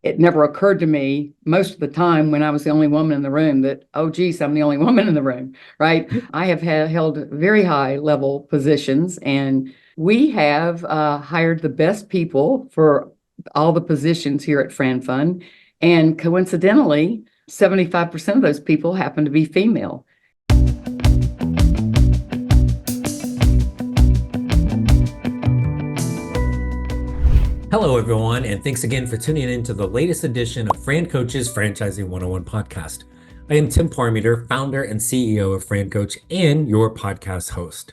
it never occurred to me most of the time when I was the only woman in the room that, oh, geez, I'm the only woman in the room, right? I have held very high level positions, and we have hired the best people for all the positions here at FranFund. And coincidentally, 75% of those people happen to be female. Hello, everyone, and thanks again for tuning in to the latest edition of FranCoach's Franchising 101 podcast. I am Tim Parmeter, founder and CEO of FranCoach and your podcast host.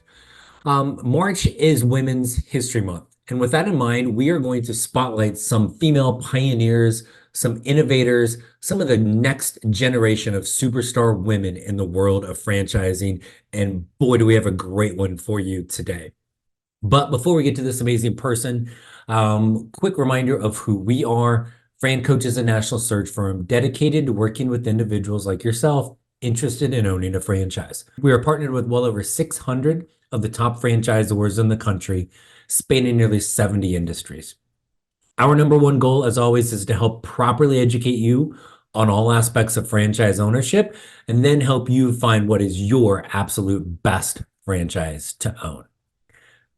March is Women's History Month, and with that in mind, we are going to spotlight some female pioneers, some innovators, some of the next generation of superstar women in the world of franchising, and boy, do we have a great one for you today. But before we get to this amazing person, quick reminder of who we are. FranCoach is a national search firm dedicated to working with individuals like yourself interested in owning a franchise. We are partnered with well over 600 of the top franchisors in the country, spanning nearly 70 industries. Our number one goal, as always, is to help properly educate you on all aspects of franchise ownership and then help you find what is your absolute best franchise to own.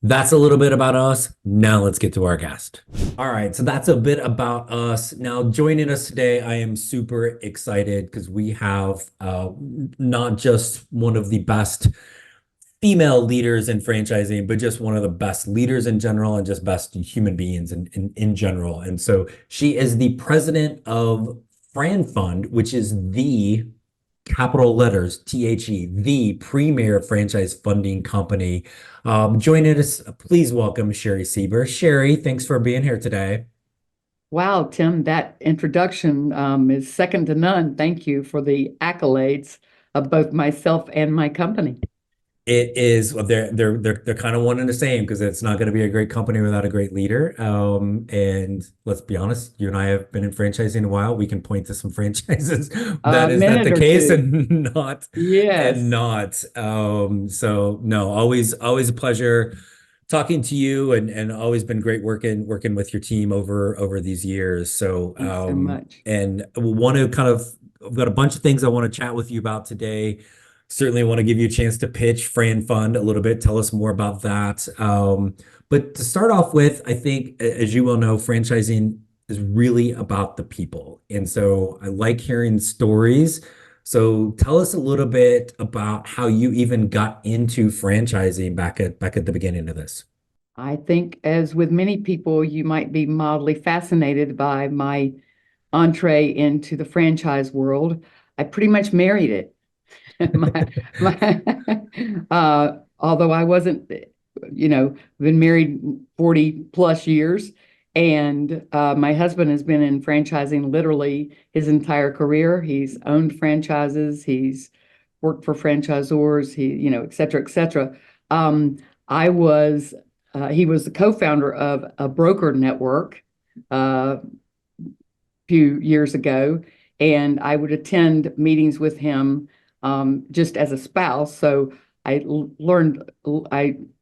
That's a little bit about us. Now let's get to our guest. All right, so that's a bit about us. Now joining us today, I am super excited because we have not just one of the best female leaders in franchising, but just one of the best leaders in general and just best human beings in general. And so she is the president of FranFund, which is the capital letters, THE, the premier franchise funding company. Joining us, please welcome Sherri Seiber. Sherri, thanks for being here today. Wow, Tim, that introduction is second to none. Thank you for the accolades of both myself and my company. It is, they're kind of one and the same because it's not going to be a great company without a great leader. And let's be honest, you and I have been in franchising a while. We can point to some franchises that is not the case and not, yes, and not. So no, always a pleasure talking to you, and always been great working with your team over these years. So thanks so much. and want to I've got a bunch of things I want to chat with you about today. Certainly want to give you a chance to pitch FranFund a little bit. Tell us more about that. But to start off with, I think, as you well know, franchising is really about the people. And so I like hearing stories. So tell us a little bit about how you even got into franchising back at the beginning of this. I think, as with many people, you might be mildly fascinated by my entree into the franchise world. I pretty much married it. Although I wasn't, been married 40 plus years, and my husband has been in franchising literally his entire career. He's owned franchises, he's worked for franchisors, et cetera, et cetera. He was the co-founder of a broker network a few years ago, and I would attend meetings with him just as a spouse. So I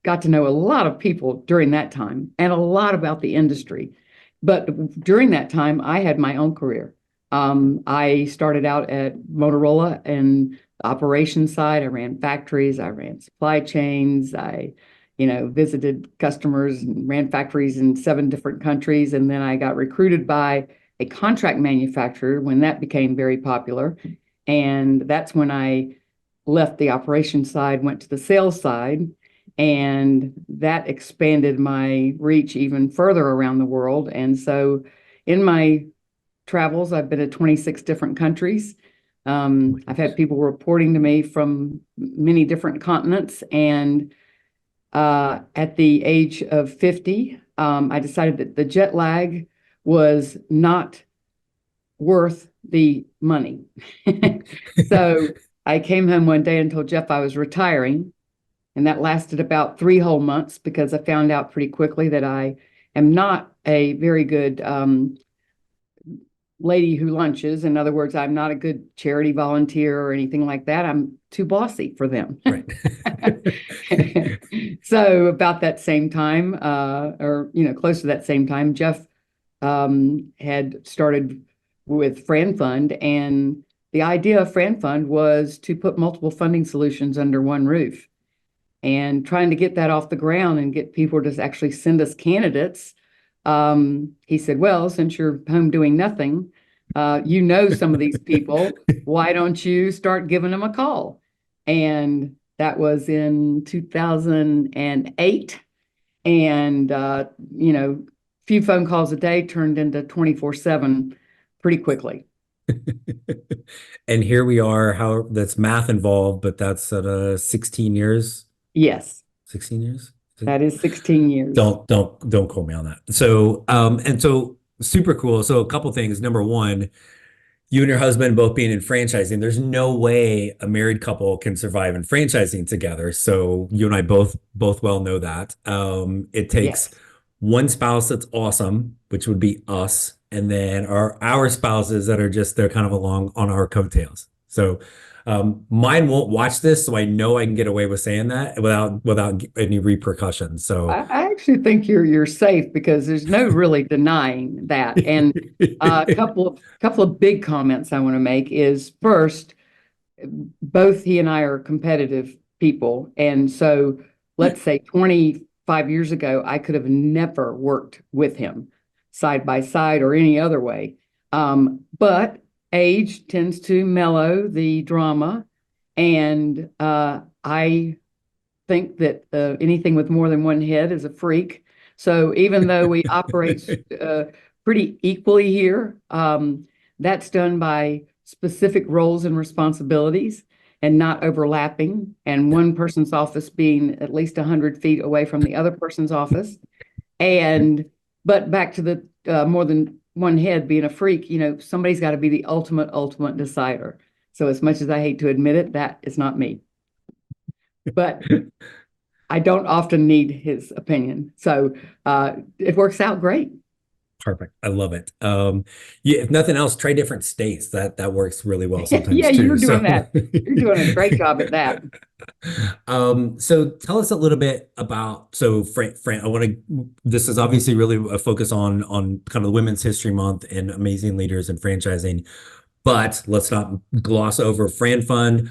got to know a lot of people during that time and a lot about the industry. But during that time, I had my own career. I started out at Motorola and the operations side. I ran factories, I ran supply chains, I visited customers and ran factories in 7 different countries. And then I got recruited by a contract manufacturer when that became very popular. And that's when I left the operations side, went to the sales side, and that expanded my reach even further around the world. And so in my travels, I've been to 26 different countries. I've had people reporting to me from many different continents. And at the age of 50, I decided that the jet lag was not worth the money. So I came home one day and told Jeff I was retiring. And that lasted about 3 whole months because I found out pretty quickly that I am not a very good lady who lunches. In other words, I'm not a good charity volunteer or anything like that. I'm too bossy for them. Right. So about that same time, or close to that same time, Jeff had started with FranFund, and the idea of FranFund was to put multiple funding solutions under one roof. And trying to get that off the ground and get people to actually send us candidates, he said, well, since you're home doing nothing, some of these people, why don't you start giving them a call? And that was in 2008. And, few phone calls a day turned into 24/7 pretty quickly. And here we are, how that's math involved, but that's at 16 years. Yes, 16 years. that is 16 years. Don't quote me on that. So, and so super cool. So a couple things. Number one, you and your husband both being in franchising, there's no way a married couple can survive in franchising together. So you and I both well know that. It takes Yes. one spouse that's awesome, which would be us, and then our spouses that are just they're kind of along on our coattails. So mine won't watch this, so I know I can get away with saying that without any repercussions. So I actually think you're safe because there's no really denying that. And a couple of big comments I want to make is first, both he and I are competitive people, and so let's say 25 years ago, I could have never worked with him side by side or any other way. But age tends to mellow the drama, and I think that anything with more than one head is a freak. So even though we operate pretty equally here, that's done by specific roles and responsibilities and not overlapping, and one person's office being at least 100 feet away from the other person's office. But back to the more than one head being a freak, somebody's got to be the ultimate decider. So as much as I hate to admit it, that is not me. But I don't often need his opinion. So it works out great. perfect. I love it. Yeah, if nothing else, try different states. That works really well sometimes Yeah, too. you're doing So that. You're doing a great job at that. So tell us a little bit about Fran, I want to this is obviously really a focus on kind of the Women's History Month and amazing leaders in franchising, but let's not gloss over FranFund.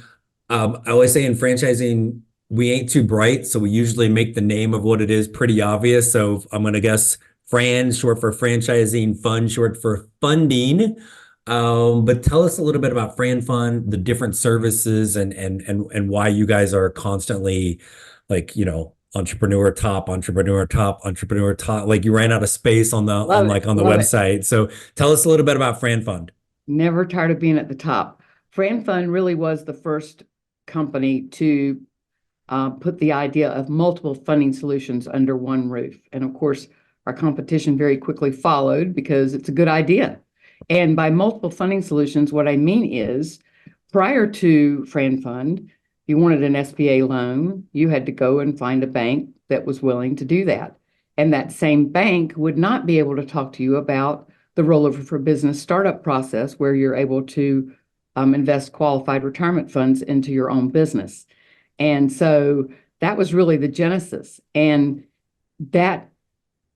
I always say in franchising, we ain't too bright, so we usually make the name of what it is pretty obvious. So I'm gonna guess Fran, short for franchising, fund, short for funding. But tell us a little bit about FranFund, the different services, and why you guys are constantly like, entrepreneur top, entrepreneur top, entrepreneur top. Like you ran out of space on the Love it. on the Love it. website. So tell us a little bit about FranFund. Never tired of being at the top. FranFund really was the first company to put the idea of multiple funding solutions under one roof. And of course, our competition very quickly followed because it's a good idea. And by multiple funding solutions, what I mean is prior to FranFund, you wanted an SBA loan, you had to go and find a bank that was willing to do that. And that same bank would not be able to talk to you about the rollover for business startup process where you're able to invest qualified retirement funds into your own business. And so that was really the genesis. And that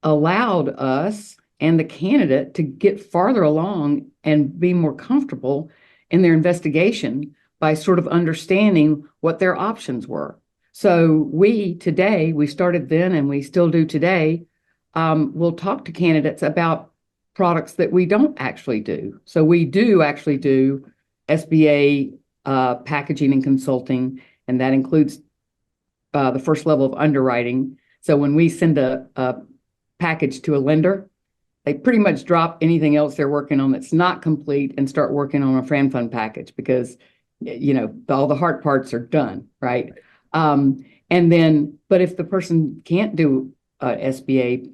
allowed us and the candidate to get farther along and be more comfortable in their investigation by sort of understanding what their options were. So we started then and we still do today, we'll talk to candidates about products that we don't actually do. So we do actually do SBA packaging and consulting, and that includes the first level of underwriting. So when we send a package to a lender, they pretty much drop anything else they're working on that's not complete and start working on a FranFund package because, all the hard parts are done, right? But if the person can't do a SBA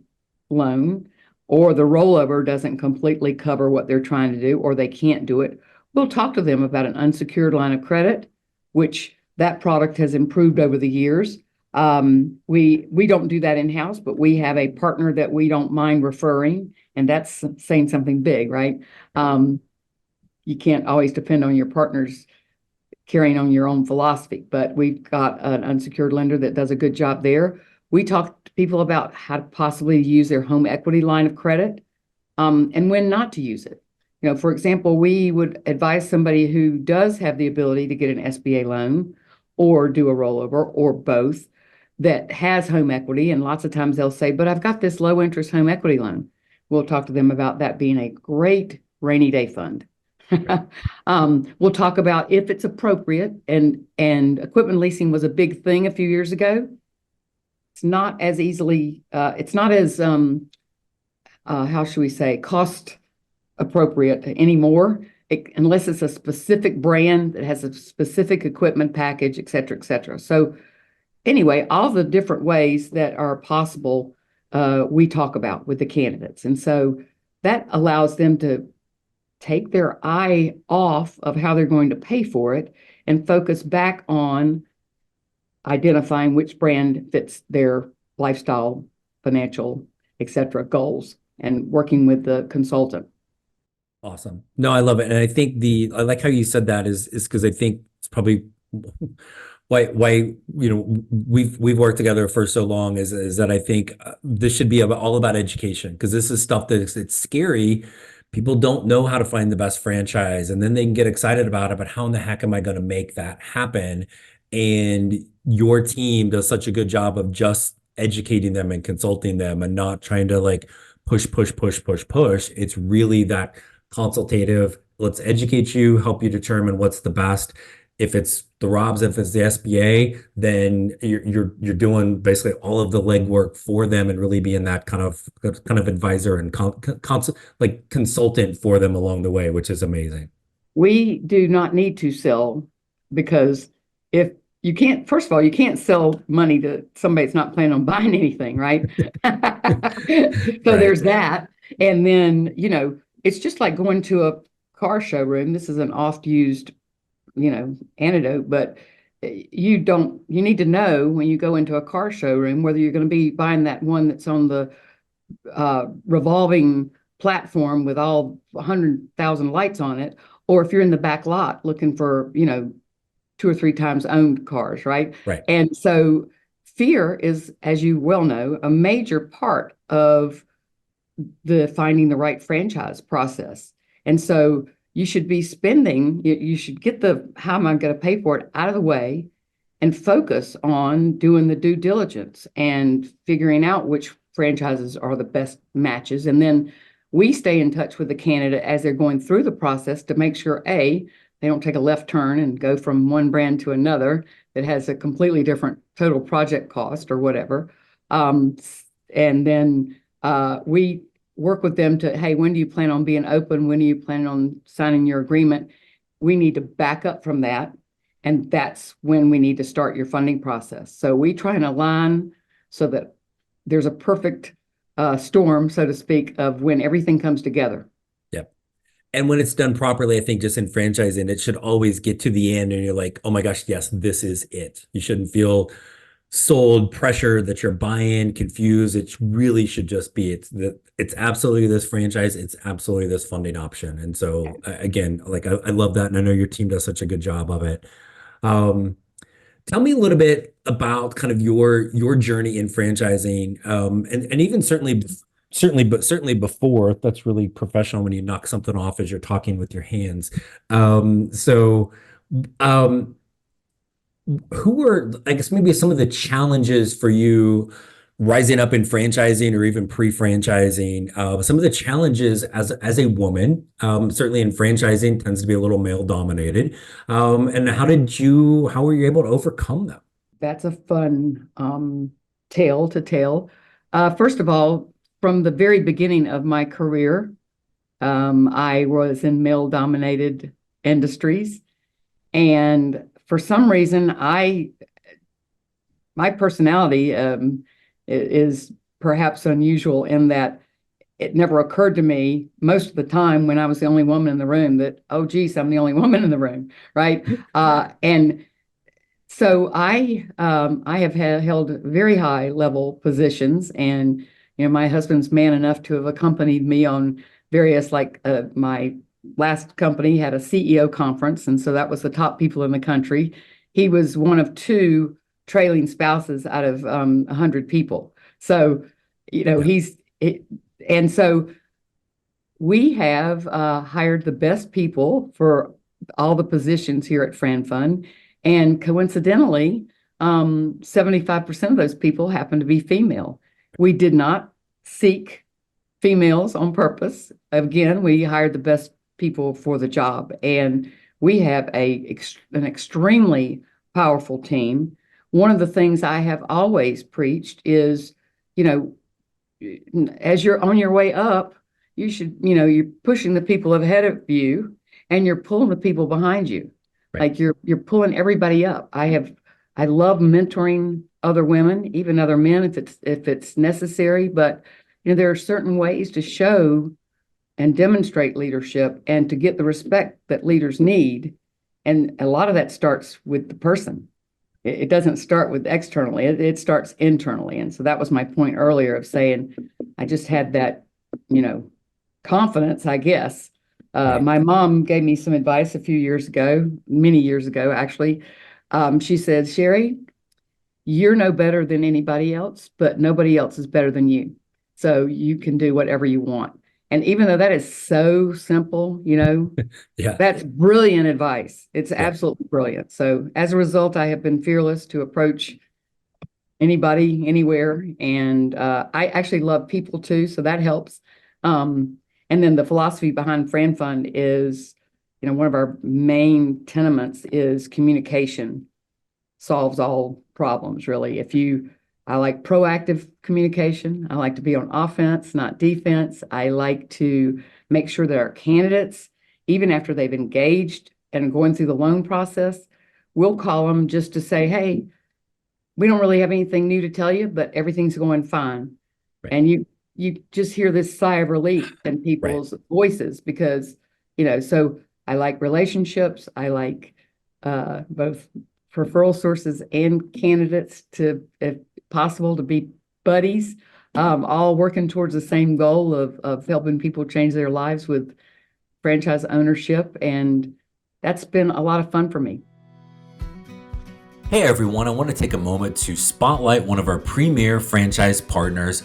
loan or the rollover doesn't completely cover what they're trying to do or they can't do it, we'll talk to them about an unsecured line of credit, which that product has improved over the years. We don't do that in-house, but we have a partner that we don't mind referring, and that's saying something big, right? You can't always depend on your partners carrying on your own philosophy, but we've got an unsecured lender that does a good job there. We talk to people about how to possibly use their home equity line of credit, and when not to use it. For example, we would advise somebody who does have the ability to get an SBA loan or do a rollover or both that has home equity. And lots of times they'll say, but I've got this low interest home equity loan. We'll talk to them about that being a great rainy day fund. We'll talk about if it's appropriate, and equipment leasing was a big thing a few years ago. It's not as how should we say, cost appropriate anymore, unless it's a specific brand that has a specific equipment package, et cetera, et cetera. So anyway, all the different ways that are possible, we talk about with the candidates. And so that allows them to take their eye off of how they're going to pay for it and focus back on identifying which brand fits their lifestyle, financial, et cetera, goals, and working with the consultant. Awesome. No, I love it. And I think I like how you said that is because I think it's probably why we've worked together for so long is that I think this should be all about education, because this is stuff that it's scary. People don't know how to find the best franchise, and then they can get excited about it, but how in the heck am I going to make that happen? And your team does such a good job of just educating them and consulting them and not trying to like push. It's really that consultative, let's educate you, help you determine what's the best. If it's the Robs, if it's the SBA, then you're doing basically all of the legwork for them and really being that kind of advisor and consultant for them along the way, which is amazing. We do not need to sell, because if you can't, first of all, you can't sell money to somebody that's not planning on buying anything, right? So right. There's that. And then, it's just like going to a car showroom. This is an oft used antidote, but you need to know when you go into a car showroom whether you're going to be buying that one that's on the revolving platform with all 100,000 lights on it, or if you're in the back lot looking for 2 or 3 times owned cars, right? And so fear is, as you well know, a major part of the finding the right franchise process. And so you should be you should get the how am I going to pay for it out of the way and focus on doing the due diligence and figuring out which franchises are the best matches. And then we stay in touch with the candidate as they're going through the process to make sure, they don't take a left turn and go from one brand to another that has a completely different total project cost or whatever. And then we work with them to, hey, when do you plan on being open? When do you plan on signing your agreement? We need to back up from that. And that's when we need to start your funding process. So we try and align so that there's a perfect storm, so to speak, of when everything comes together. Yep. And when it's done properly, I think just in franchising, it should always get to the end and you're like, oh my gosh, yes, this is it. You shouldn't feel sold, pressure that you're buying, confused. It really should just be, it's absolutely this franchise. It's absolutely this funding option. And so again, like I love that. And I know your team does such a good job of it. Tell me a little bit about kind of your journey in franchising, and even certainly before. That's really professional when you knock something off as you're talking with your hands. Who were, I guess, maybe some of the challenges for you rising up in franchising or even pre-franchising? Some of the challenges as a woman, certainly in franchising, tends to be a little male dominated. And how were you able to overcome them? That's a fun tale to tell. First of all, from the very beginning of my career, I was in male dominated industries, and for some reason, my personality is perhaps unusual in that it never occurred to me most of the time when I was the only woman in the room that, oh, geez, I'm the only woman in the room, right? And so I have held very high level positions, and my husband's man enough to have accompanied me on various, like my last company had a CEO conference, and so that was the top people in the country. He was one of 2 trailing spouses out of 100 people. So, and so we have hired the best people for all the positions here at FranFund, and coincidentally, 75% of those people happen to be female. We did not seek females on purpose. Again, we hired the best people for the job, and we have an extremely powerful team. One of the things I have always preached is, you know, as you're on your way up, you should, you're pushing the people ahead of you and you're pulling the people behind you. Right. Like you're pulling everybody up. I love mentoring other women, even other men if it's necessary, but there are certain ways to show and demonstrate leadership and to get the respect that leaders need. And a lot of that starts with the person. It doesn't start with externally, it starts internally. And so that was my point earlier of saying, I just had that, confidence, I guess. Right. My mom gave me some advice a few years ago, many years ago, actually. She said, Sherri, you're no better than anybody else, but nobody else is better than you. So you can do whatever you want. And even though that is so simple, Yeah. that's brilliant advice. It's absolutely brilliant. So as a result, I have been fearless to approach anybody, anywhere. And I actually love people too, so that helps. And then the philosophy behind FranFund is, one of our main tenements is communication solves all problems, really. I like proactive communication. I like to be on offense, not defense. I like to make sure that our candidates, even after they've engaged and going through the loan process, we'll call them just to say, hey, we don't really have anything new to tell you, but everything's going fine. Right. And you just hear this sigh of relief in people's voices because, so I like relationships. I like both referral sources and candidates to, if possible, to be buddies, all working towards the same goal of helping people change their lives with franchise ownership. And that's been a lot of fun for me. Hey everyone, I want to take a moment to spotlight one of our premier franchise partners,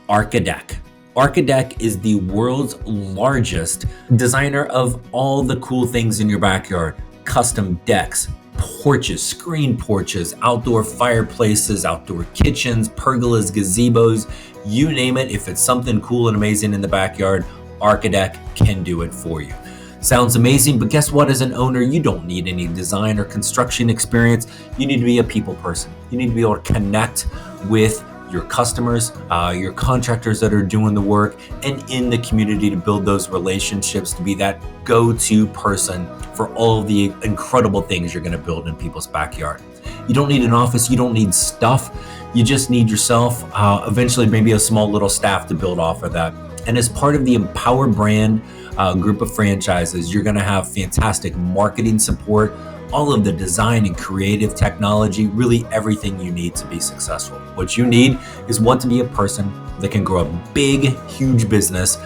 Archidec. Archidec is the world's largest designer of all the cool things in your backyard. Custom decks, porches, screen porches, outdoor fireplaces, outdoor kitchens, pergolas, gazebos, you name it. If it's something cool and amazing in the backyard, Archidec can do it for you. Sounds amazing, but guess what? As an owner, you don't need any design or construction experience. You need to be a people person. You need to be able to connect with your customers, your contractors that are doing the work, and in the community to build those relationships, to be that go-to person for all of the incredible things you're going to build in people's backyard. You don't need an office. You don't need stuff. You just need yourself, eventually maybe a small little staff to build off of that. And as part of the Empower brand group of franchises, you're going to have fantastic marketing support, all of the design and creative technology, really everything you need to be successful. What you need is to be a person that can grow a big, huge business,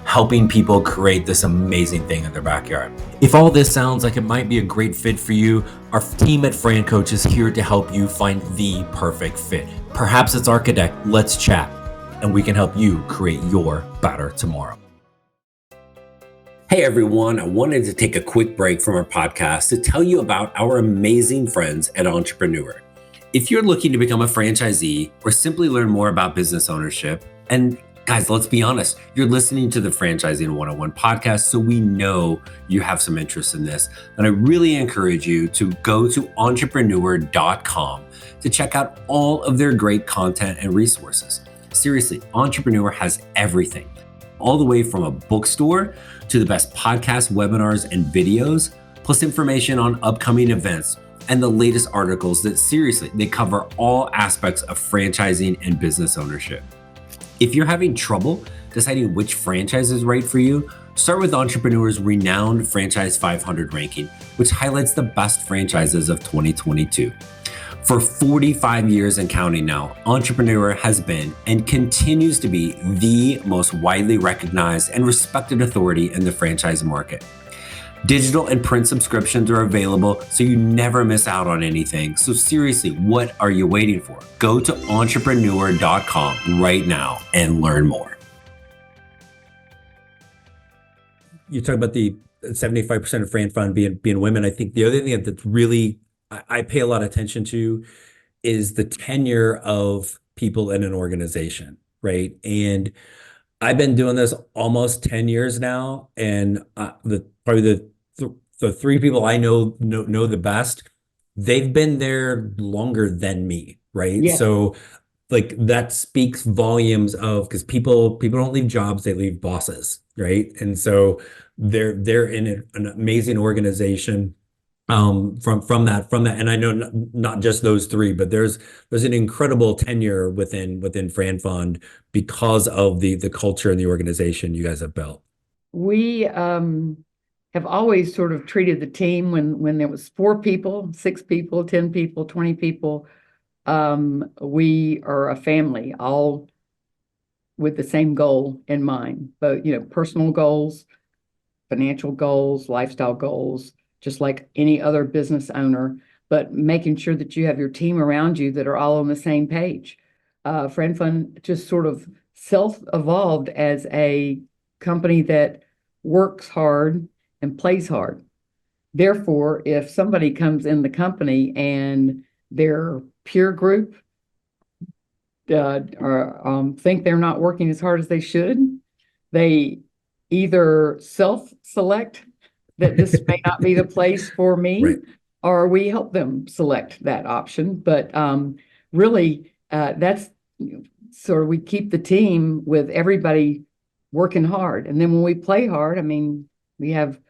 helping people create this amazing thing in their backyard. If all this sounds like it might be a great fit for you, our team at FranCoach is here to help you find the perfect fit. Perhaps it's Archidec. Let's chat, and we can help you create your better tomorrow. Hey everyone, I wanted to take a quick break from our podcast to tell you about our amazing friends at Entrepreneur. If you're looking to become a franchisee or simply learn more about business ownership, and guys, let's be honest, you're listening to the Franchising 101 podcast, so we know you have some interest in this. And I really encourage you to go to entrepreneur.com to check out all of their great content and resources. Seriously, Entrepreneur has everything, all the way from a bookstore to the best podcasts, webinars, and videos, plus information on upcoming events and the latest articles that seriously, they cover all aspects of franchising and business ownership. If you're having trouble deciding which franchise is right for you, start with Entrepreneur's renowned Franchise 500 ranking, which highlights the best franchises of 2022. For 45 years and counting now, Entrepreneur has been and continues to be the most widely recognized and respected authority in the franchise market. Digital and print subscriptions are available, so you never miss out on anything. So seriously, what are you waiting for? Go to entrepreneur.com right now and learn more. you talk about the 75% of FranFund being women. I think the other thing that's really I pay a lot of attention to is the tenure of people in an organization, right? And I've been doing this almost 10 years now, and the three people I know the best, they've been there longer than me, right? Yes. So like that speaks volumes of because people don't leave jobs, they leave bosses, right? And so they're in an amazing organization from that and I know not just those three, but there's an incredible tenure within FranFund because of the culture and the organization you guys have built. We have always sort of treated the team when there was 4 people, 6 people, 10 people, 20 people. We are a family, all with the same goal in mind, but personal goals, financial goals, lifestyle goals, just like any other business owner, but making sure that you have your team around you that are all on the same page. FranFund just sort of self-evolved as a company that works hard and plays hard. Therefore, if somebody comes in the company and their peer group think they're not working as hard as they should, they either self-select that this may not be the place for me, Right. or we help them select that option. But really, that's sort of we keep the team with everybody working hard. And then when we play hard, I mean, we have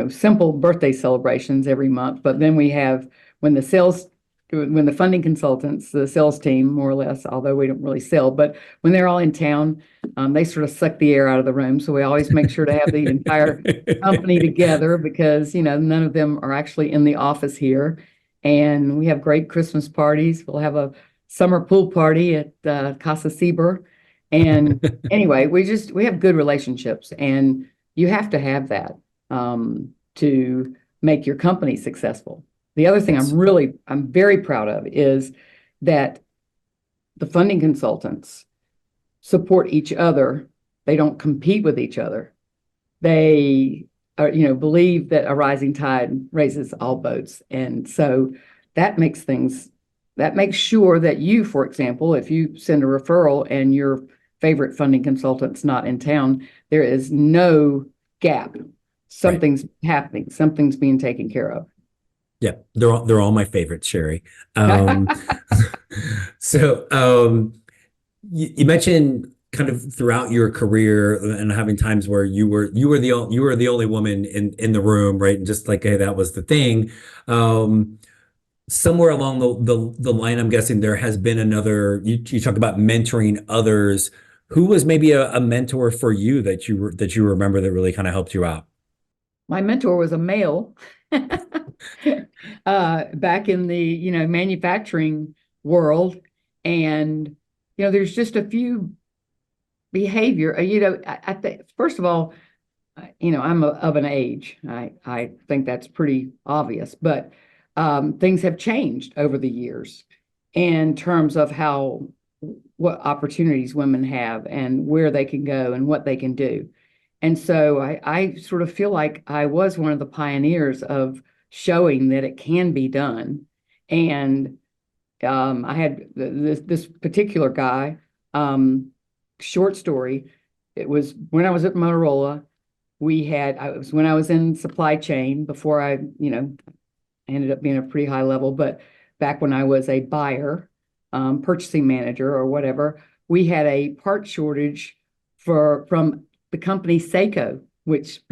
simple birthday celebrations every month, but then we have when the funding consultants, the sales team, more or less, although we don't really sell, but when they're all in town, they sort of suck the air out of the room. So we always make sure to have the entire company together because, none of them are actually in the office here. And we have great Christmas parties. We'll have a summer pool party at Casa Seiber. And anyway, we have good relationships, and you have to have that to make your company successful. The other thing I'm very proud of is that the funding consultants support each other. They don't compete with each other. They believe that a rising tide raises all boats. And so that makes sure that you, for example, if you send a referral and your favorite funding consultant's not in town, there is no gap. Something's happening. Something's being taken care of. Yeah, they're all my favorites, Sherri. You mentioned kind of throughout your career and having times where you were the only woman in the room, right? And just like, hey, that was the thing. Somewhere along the line, I'm guessing there has been another. You talk about mentoring others. Who was maybe a mentor for you that you remember that really kind of helped you out? My mentor was a male back in the manufacturing world, and there's just a few behavior. I think first of all, I'm of an age. I think that's pretty obvious, but things have changed over the years in terms of what opportunities women have and where they can go and what they can do. And so I sort of feel like I was one of the pioneers of showing that it can be done. And I had this particular guy, short story. It was when I was at Motorola. It was when I was in supply chain before I ended up being a pretty high level. But back when I was a buyer, purchasing manager or whatever, we had a part shortage from the company Seiko, which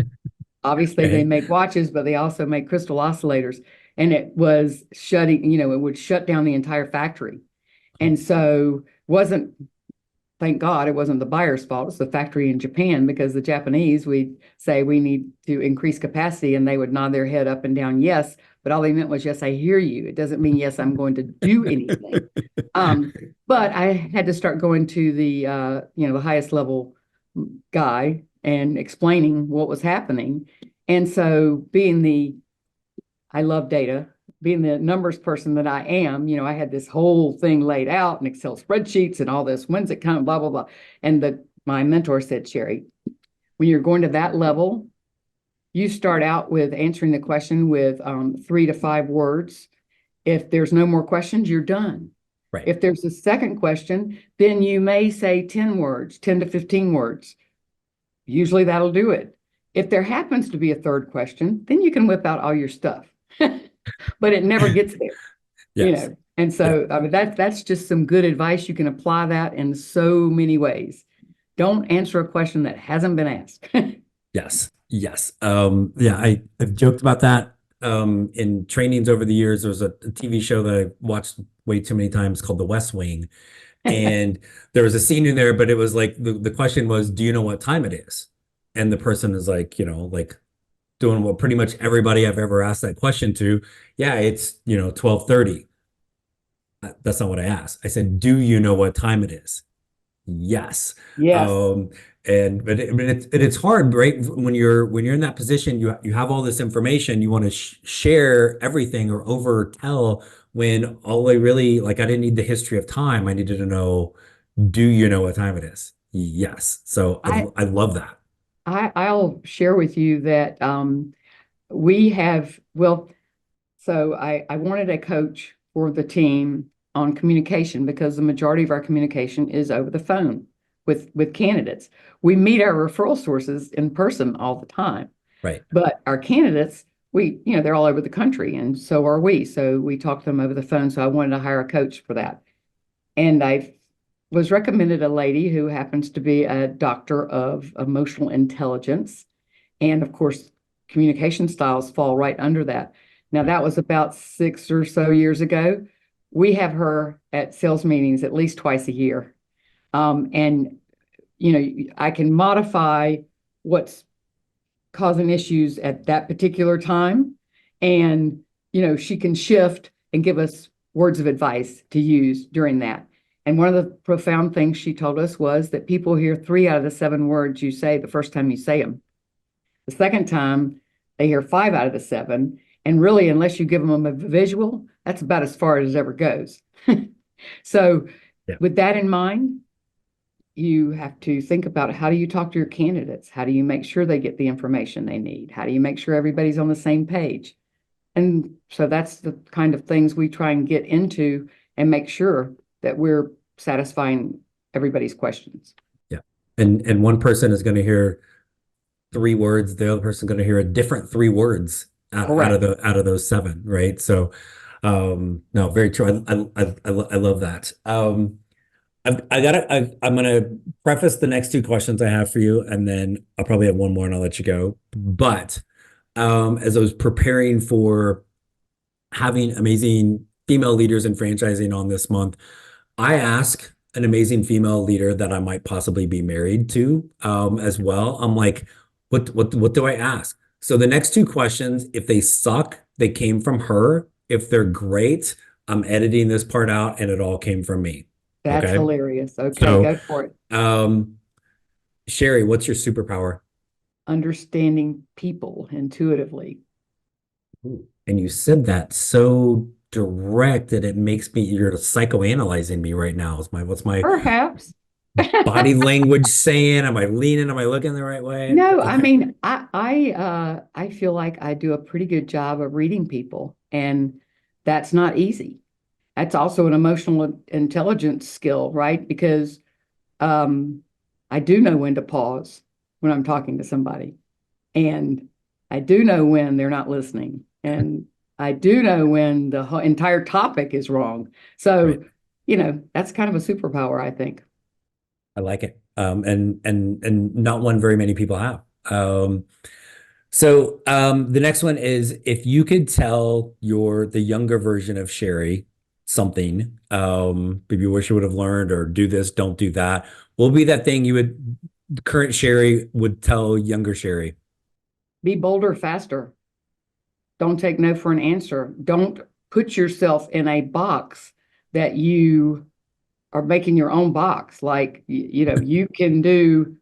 obviously they make watches, but they also make crystal oscillators. And it was it would shut down the entire factory. And so thank God it wasn't the buyer's fault. It's the factory in Japan, because the Japanese, we'd say we need to increase capacity and they would nod their head up and down, yes. But all they meant was, yes, I hear you. It doesn't mean, yes, I'm going to do anything. But I had to start going to the highest level guy and explaining what was happening. And so I love data, being the numbers person that I am, I had this whole thing laid out in Excel spreadsheets and all this, when's it coming, blah, blah, blah. And my mentor said, Sherri, when you're going to that level, you start out with answering the question with 3 to 5 words. If there's no more questions, you're done. Right. If there's a second question, then you may say 10 words, 10 to 15 words. Usually that'll do it. If there happens to be a third question, then you can whip out all your stuff. But it never gets there, you Yes. know. And so I mean that's just some good advice. You can apply that in so many ways. Don't answer a question that hasn't been asked. Yes. Yes. Yeah, I've joked about that in trainings over the years. There was a TV show that I watched way too many times called The West Wing. And there was a scene in there, but it was like the question was, do you know what time it is? And the person is like, like doing what pretty much everybody I've ever asked that question to. Yeah, it's 12:30. That's not what I asked. I said, do you know what time it is? Yes. Yes. But it's hard, right? When you're in that position, you have all this information, you want to share everything or over tell when all I really like, I didn't need the history of time. I needed to know, do you know what time it is? Yes. So I love that. I'll share with you that we have, well, so I wanted a coach for the team on communication because the majority of our communication is over the phone with candidates. We meet our referral sources in person all the time, Right. but our candidates, they're all over the country, and so are we. So we talk to them over the phone. So I wanted to hire a coach for that. And I was recommended a lady who happens to be a doctor of emotional intelligence. And of course, communication styles fall right under that. Now, that was about 6 or so years ago. We have her at sales meetings at least twice a year. And, I can modify what's causing issues at that particular time. And, she can shift and give us words of advice to use during that. And one of the profound things she told us was that people hear 3 out of the 7 words you say the first time you say them. The second time, they hear 5 out of the 7. And really, unless you give them a visual, that's about as far as it ever goes. So with that in mind, you have to think about, how do you talk to your candidates? How do you make sure they get the information they need? How do you make sure everybody's on the same page? And so that's the kind of things we try and get into and make sure that we're satisfying everybody's questions. Yeah. And one person is going to hear 3 words, the other person is going to hear a different 3 words out of those 7, right? So no, very true. I love that. I'm gonna preface the next 2 questions I have for you, and then I'll probably have one more and I'll let you go. But as I was preparing for having amazing female leaders in franchising on this month, I ask an amazing female leader that I might possibly be married to as well. I'm like, what do I ask? So the next 2 questions, if they suck, they came from her. If they're great, I'm editing this part out and it all came from me. That's Okay. hilarious. Okay, So, go for it. Sherri, what's your superpower? Understanding people intuitively. Ooh. And you said that so direct that it makes me, you're psychoanalyzing me right now. What's my Perhaps. body language saying? Am I leaning? Am I looking the right way? No, Okay. I mean, I feel like I do a pretty good job of reading people, and that's not easy. That's also an emotional intelligence skill, right? Because I do know when to pause when I'm talking to somebody, and I do know when they're not listening, and I do know when the entire topic is wrong. So, Right. That's kind of a superpower, I think. I like it. And not one very many people have. So the next one is, if you could tell the younger version of Sherri something, maybe you wish you would have learned, or do this, don't do that. What would be that thing current Sherri would tell younger Sherri? Be bolder, faster. Don't take no for an answer. Don't put yourself in a box that you are making your own box. Like, you can do,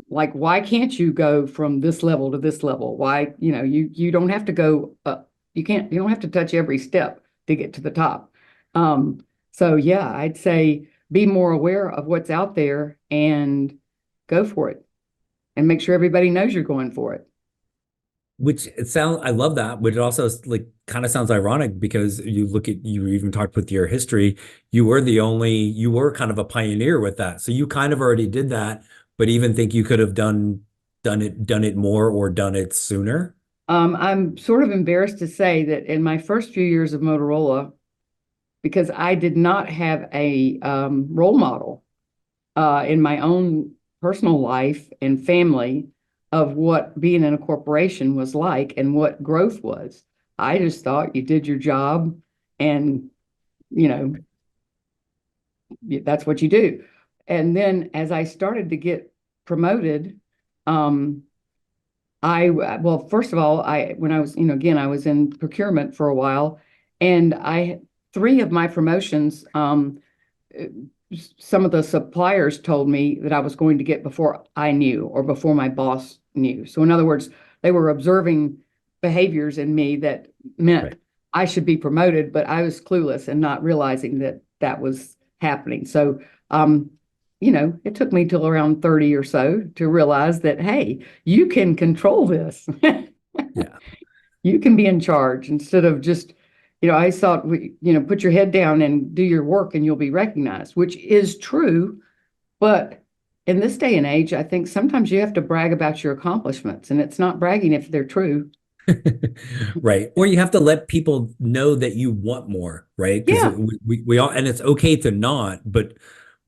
like, why can't you go from this level to this level? Why, you don't have to go up. You don't have to touch every step to get to the top. So yeah, I'd say be more aware of what's out there and go for it. and make sure everybody knows you're going for it. Which it sounds, I love that, but it also like kind of sounds ironic because you even talked with your history, you were kind of a pioneer with that. So you kind of already did that, but even think you could have done it more or done it sooner. I'm sort of embarrassed to say that in my first few years of Motorola, because I did not have a role model in my own personal life and family of what being in a corporation was like and what growth was. I just thought you did your job and, you know, that's what you do. And then as I started to get promoted, um, well, first of all, when I was, again, I was in procurement for a while, and three of my promotions, some of the suppliers told me that I was going to get before I knew or before my boss knew. So in other words, they were observing behaviors in me that meant Right. I should be promoted, but I was clueless and not realizing that that was happening. So, it took me till around 30 or so to realize that, hey, you can control this. Yeah. You can be in charge instead of just, I thought, put your head down and do your work and you'll be recognized, which is true. But in this day and age, I think sometimes you have to brag about your accomplishments, and it's not bragging if they're true. Right. Or you have to let people know that you want more, right? Because Yeah, we all, and it's okay to not, but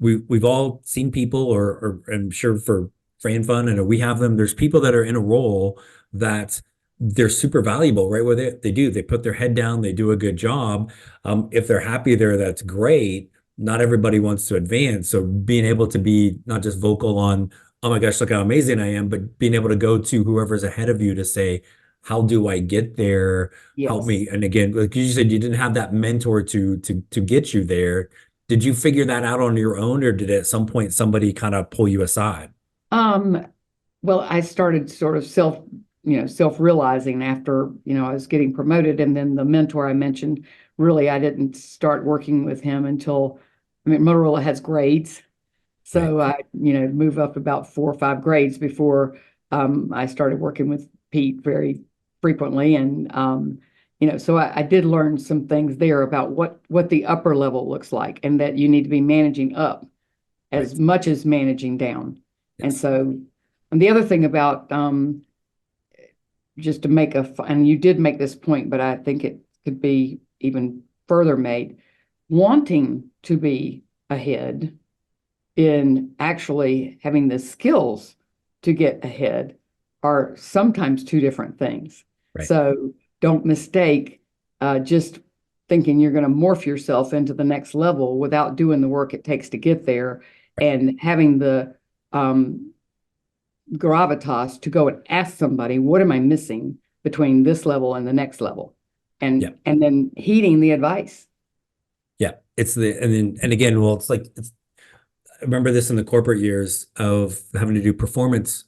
we've all seen people, or I'm sure for FranFund, and we have them, there's people that are in a role that they're super valuable, right? Where they put their head down, they do a good job. If they're happy there, that's great. Not everybody wants to advance. So being able to be not just vocal on, oh my gosh, look how amazing I am, but being able to go to whoever's ahead of you to say, how do I get there? Help yes. me. And again, like you said, you didn't have that mentor to get you there. Did you figure that out on your own, or did at some point somebody kind of pull you aside? Um, well, I started sort of self-realizing after, I was getting promoted. And then the mentor I mentioned, really, I didn't start working with him until, Motorola has grades. Right. So I, move up about 4 or 5 grades before I started working with Pete very frequently. And, so I did learn some things there about what the upper level looks like, and that you need to be managing up Right. as much as managing down. And Yes. so, and the other thing about just to make and you did make this point, but I think it could be even further made, wanting to be ahead in actually having the skills to get ahead are sometimes two different things. Right. So don't mistake just thinking you're going to morph yourself into the next level without doing the work it takes to get there, and having the um, gravitas to go and ask somebody, what am I missing between this level and the next level? Yeah. And then heeding the advice. Yeah. And again, well, I remember this in the corporate years of having to do performance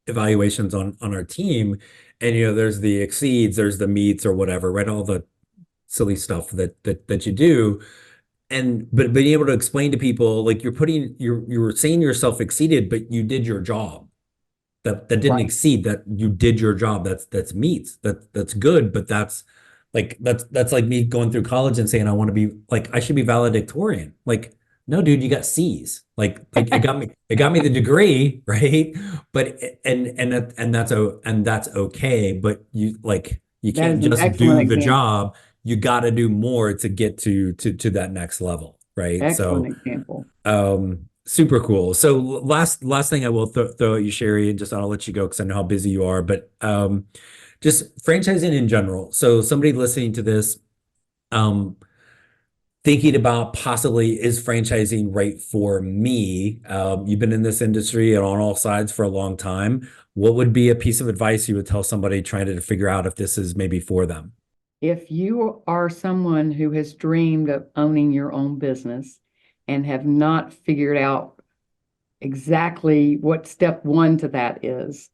evaluations on our team. And there's the exceeds, there's the meets or whatever, right? All the silly stuff that you do. But being able to explain to people, like you were saying yourself exceeded, but you did your job. That didn't Right. exceed, that you did your job. That's meets. That's good, but that's like me going through college and saying I want to be like, I should be valedictorian. Like, no, dude, you got C's. Like it got me the degree, right? But and that's okay. But you That can't is an just excellent do the example. job. You got to do more to get to that next level, right? Excellent So example. super cool. So last thing I will throw at you, Sherri, and just I'll let you go because I know how busy you are, but just franchising in general. So somebody listening to this, um, thinking about possibly, is franchising right for me? You've been in this industry and on all sides for a long time. What would be a piece of advice you would tell somebody trying to figure out if this is maybe for them? If you are someone who has dreamed of owning your own business and have not figured out exactly what step one to that is,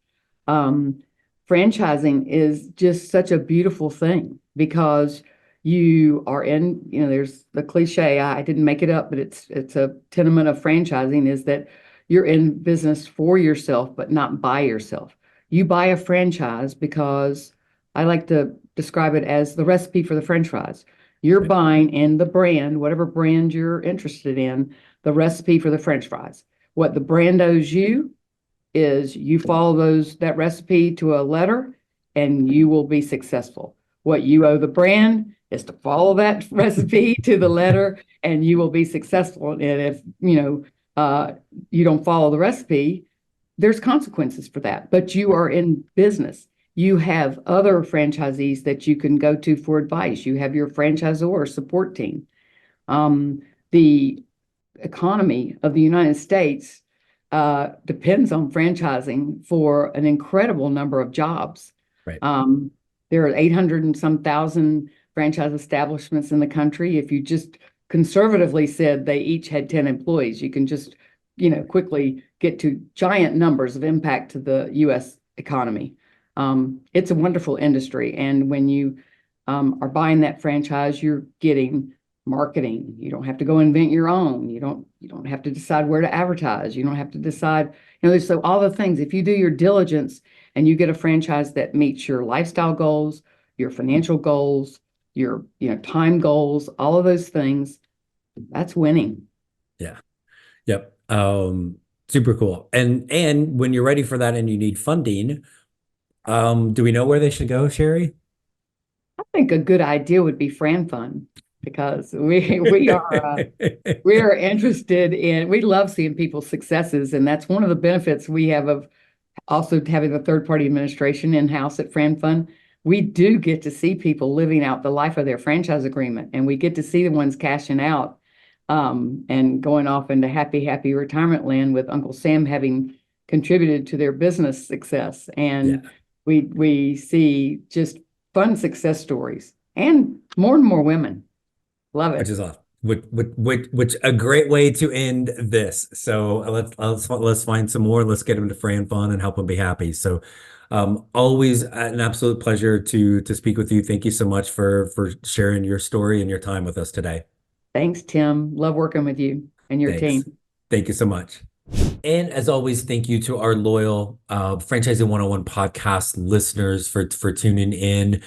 um, franchising is just such a beautiful thing, because you are in, there's the cliche, I didn't make it up, but it's a tenement of franchising, is that you're in business for yourself, but not by yourself. You buy a franchise because I like to describe it as the recipe for the French fries. You're Right. buying in the brand, whatever brand you're interested in, the recipe for the French fries. What the brand owes you is you follow that recipe to a letter and you will be successful. What you owe the brand is to follow that recipe to the letter and you will be successful. And if you don't follow the recipe, there's consequences for that. But you are in business. You have other franchisees that you can go to for advice. You have your franchisor support team. The economy of the United States depends on franchising for an incredible number of jobs. Right. There are 800 and some thousand franchise establishments in the country. If you just conservatively said they each had 10 employees, you can just, quickly get to giant numbers of impact to the U.S. economy. It's a wonderful industry. And when you are buying that franchise, you're getting marketing. You don't have to go invent your own. You don't have to decide where to advertise. You don't have to decide, so all the things. If you do your diligence and you get a franchise that meets your lifestyle goals, your financial goals, your time goals, all of those things, that's winning. Yeah. Yep. Super cool. And when you're ready for that and you need funding, do we know where they should go, Sherri? I think a good idea would be FranFund, because we are interested in, we love seeing people's successes, and that's one of the benefits we have of also having the third-party administration in-house at FranFund. We do get to see people living out the life of their franchise agreement, and we get to see the ones cashing out and going off into happy retirement land with Uncle Sam having contributed to their business success. And we see just fun success stories and more women. Love it. Which is awesome. Which a great way to end this. So let's find some more. Let's get them to FranFund and help them be happy. So always an absolute pleasure to speak with you. Thank you so much for sharing your story and your time with us today. Thanks, Tim. Love working with you and your team. Thank you so much. And as always, thank you to our loyal Franchising 101 podcast listeners for tuning in.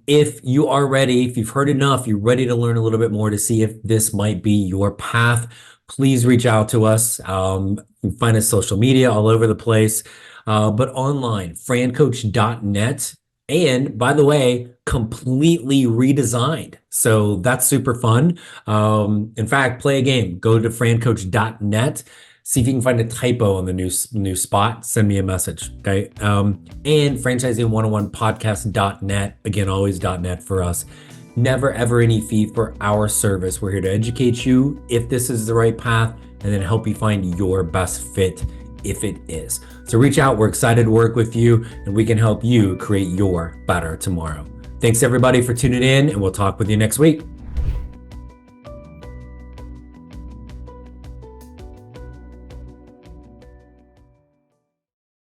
If you are ready, if you've heard enough, you're ready to learn a little bit more to see if this might be your path, please reach out to us. You can find us social media all over the place, but online, FranCoach.net. And by the way, completely redesigned. So that's super fun. In fact, play a game. Go to FranCoach.net. See if you can find a typo on the new spot. Send me a message, okay? And franchising101podcast.net. Again, always .net for us. Never ever any fee for our service. We're here to educate you if this is the right path and then help you find your best fit if it is. So reach out. We're excited to work with you and we can help you create your better tomorrow. Thanks everybody for tuning in, and we'll talk with you next week.